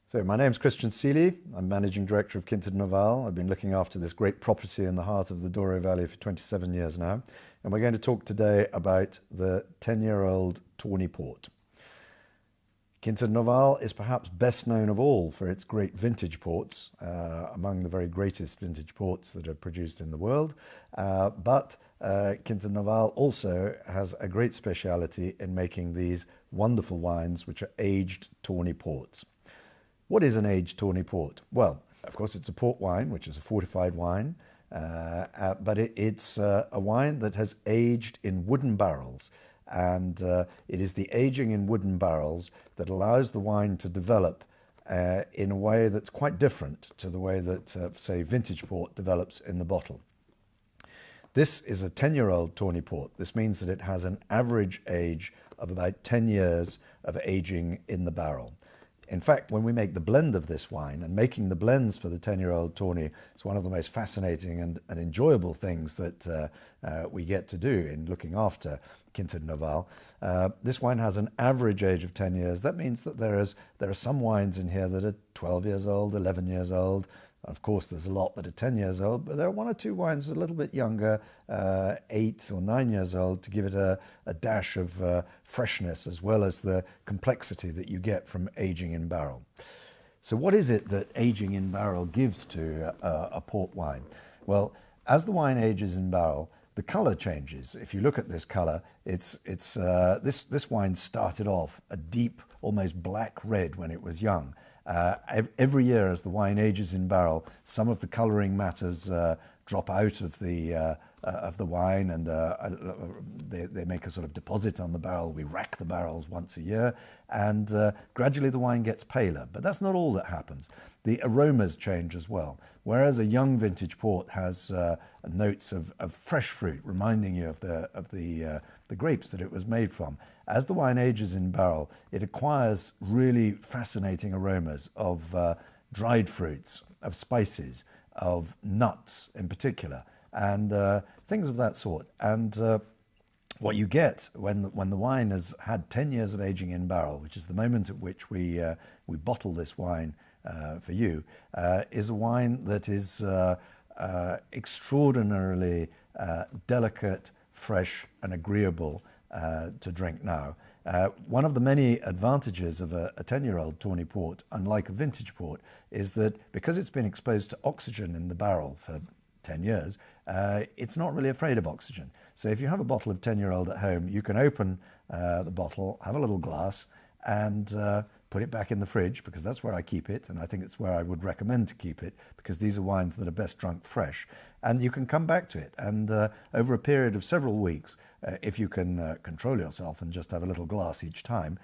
So my name's Christian Seeley. I'm Managing Director of Quinta Noval. I've been looking after this great property in the heart of the Douro Valley for 27 years now. And we're going to talk today about the 10-year-old Tawny port. Quinta Noval is perhaps best known of all for its great vintage ports, among the very greatest vintage ports that are produced in the world. But Quinta Noval also has a great speciality in making these wonderful wines, which are aged Tawny ports. What is an aged Tawny port? Well, of course, it's a port wine, which is a fortified wine, but it's a wine that has aged in wooden barrels. And it is the aging in wooden barrels that allows the wine to develop in a way that's quite different to the way that, say, vintage port develops in the bottle. This is a 10-year-old Tawny port. This means that it has an average age of about 10 years of aging in the barrel. In fact, when we make the blend of this wine, and making the blends for the 10-year-old Tawny is one of the most fascinating and enjoyable things that we get to do in looking after Quinta Noval. This wine has an average age of 10 years. That means that there are some wines in here that are 12 years old, 11 years old. Of course, there's a lot that are 10 years old, but there are one or two wines a little bit younger, 8 or 9 years old, to give it a dash of freshness as well as the complexity that you get from aging in barrel. So what is it that aging in barrel gives to a port wine? Well, as the wine ages in barrel, the color changes. If you look at this color, this wine started off a deep, almost black red when it was young. Every year as the wine ages in barrel, some of the colouring matters drop out of the wine, and they make a sort of deposit on the barrel. We rack the barrels once a year, and gradually the wine gets paler. But that's not all that happens. The aromas change as well. Whereas a young vintage port has notes of fresh fruit, reminding you of the grapes that it was made from, as the wine ages in barrel, it acquires really fascinating aromas of dried fruits, of spices, of nuts in particular, and things of that sort. And what you get when the wine has had 10 years of aging in barrel, which is the moment at which we bottle this wine for you, is a wine that is extraordinarily delicate, fresh, and agreeable to drink now. One of the many advantages of a 10-year-old Tawny port, unlike a vintage port, is that because it's been exposed to oxygen in the barrel for 10 years, it's not really afraid of oxygen. So if you have a bottle of 10-year-old at home, you can open the bottle, have a little glass, and put it back in the fridge, because that's where I keep it, and I think it's where I would recommend to keep it, because these are wines that are best drunk fresh. And you can come back to it, and over a period of several weeks, if you can control yourself and just have a little glass each time,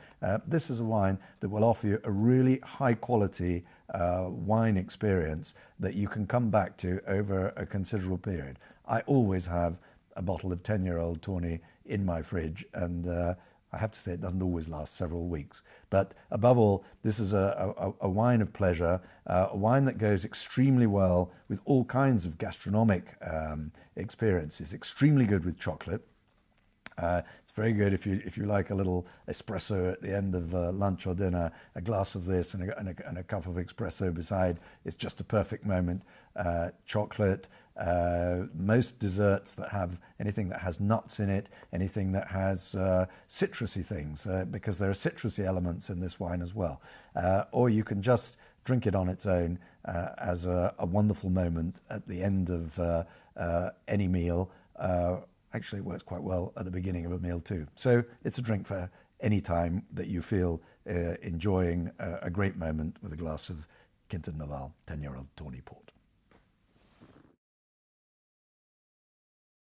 this is a wine that will offer you a really high-quality wine experience that you can come back to over a considerable period. I always have a bottle of 10-year-old Tawny in my fridge, and I have to say it doesn't always last several weeks. But above all, this is a wine of pleasure, a wine that goes extremely well with all kinds of gastronomic experiences, extremely good with chocolate. It's very good if you like a little espresso at the end of lunch or dinner. A glass of this and a cup of espresso beside, it's just a perfect moment. Chocolate, most desserts that have anything that has nuts in it, anything that has citrusy things, because there are citrusy elements in this wine as well. Or you can just drink it on its own as a wonderful moment at the end of any meal. Actually, it works quite well at the beginning of a meal too. So it's a drink for any time that you feel enjoying a great moment with a glass of Quinta Noval 10-year-old Tawny port.